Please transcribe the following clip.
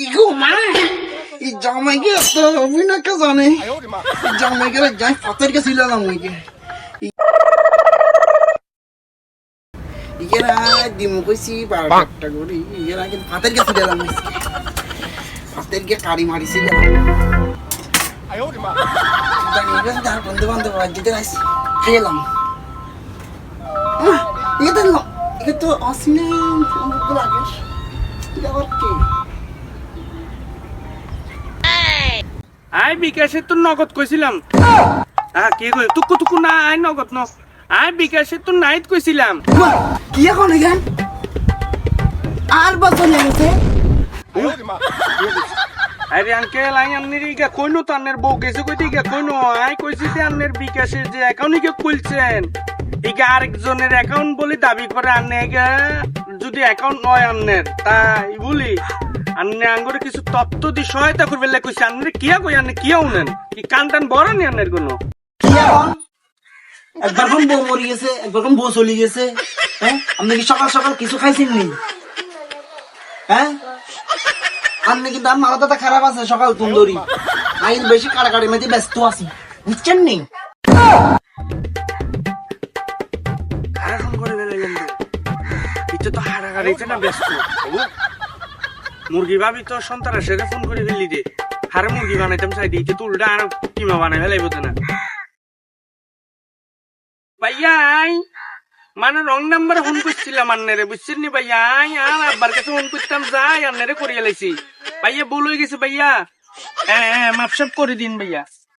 কি গো মা এই জামাইকে তো অভিনয় কে জানে এই জামাইকে যাই ফাতের কে ছিলাম ওইকে ইগেরা দিমু কইছি 12টা করে ইগেরা কিন্তু ফাতের কে ছিলাম ফাতের কে কাড়ি মারিছিলাম জানি গেছ তার বন্ধু বান্ধব যেতে রাইছি খেলাম এটা না এটা তো আসলে অনেক লাগে এটা আবার কি আই বিকাশে তো নগদ কইছিলাম কি কই তুকু তুকু না আই নগদ ন আই বিকাশে তো নাইট কইছিলাম কি এখন এখান আর বছর লেগেছে আরে আঙ্কেল আই আমনের ইগা কইনো তো আন্নের বউ গেছে কইতে ইগা কইনো আই কইছি যে আন্নের বিকাশে যে অ্যাকাউন্ট ইগা খুলছেন ইগা আরেকজনের অ্যাকাউন্ট বলে দাবি করে আন্নে ইগা যদি অ্যাকাউন্ট নয় আন্নের তাই বলি আন্নে আঙ্গুরে কিছু তথ্য দি সহায়তা করবে লে কইছি আন্নের কিয়া কই আন্নে কিয়া উনেন কি কান টান বড় নি আন্নের কোনো কি এখন একবার কোন বউ মরি গেছে একবার কোন বউ চলে গেছে হ্যাঁ আপনি কি সকাল সকাল কিছু খাইছেন নি হ্যাঁ আপনি কিন্তু আমার মাথাটা খারাপ আছে সকাল তুন্দরি আমি বেশি কাড়াকাড়ি মেতে ব্যস্ত আছি বুঝছেন নি কারা ফোন করে বেলাইলেন ইচ্ছে তো হারাগাড়িতে না ব্যস্ত মুরগি ভাবি তো সন্তানের ফোন করে ফেললি দে হারে মুরগি বানাইতাম চাই দিতে তো উল্টা আর কিমা বানাই ফেলাইব না ভাইয়াই মানে রং নাম্বারে ফোন করছিলাম আন্নারে বুঝছেন নি ভাইয়াই আর আব্বার কাছে ফোন করতাম যাই আন্নারে করিয়ে লাইছি ভাইয়া ভুল হয়ে গেছে ভাইয়া হ্যাঁ মাপসাপ করে দিন ভাইয়া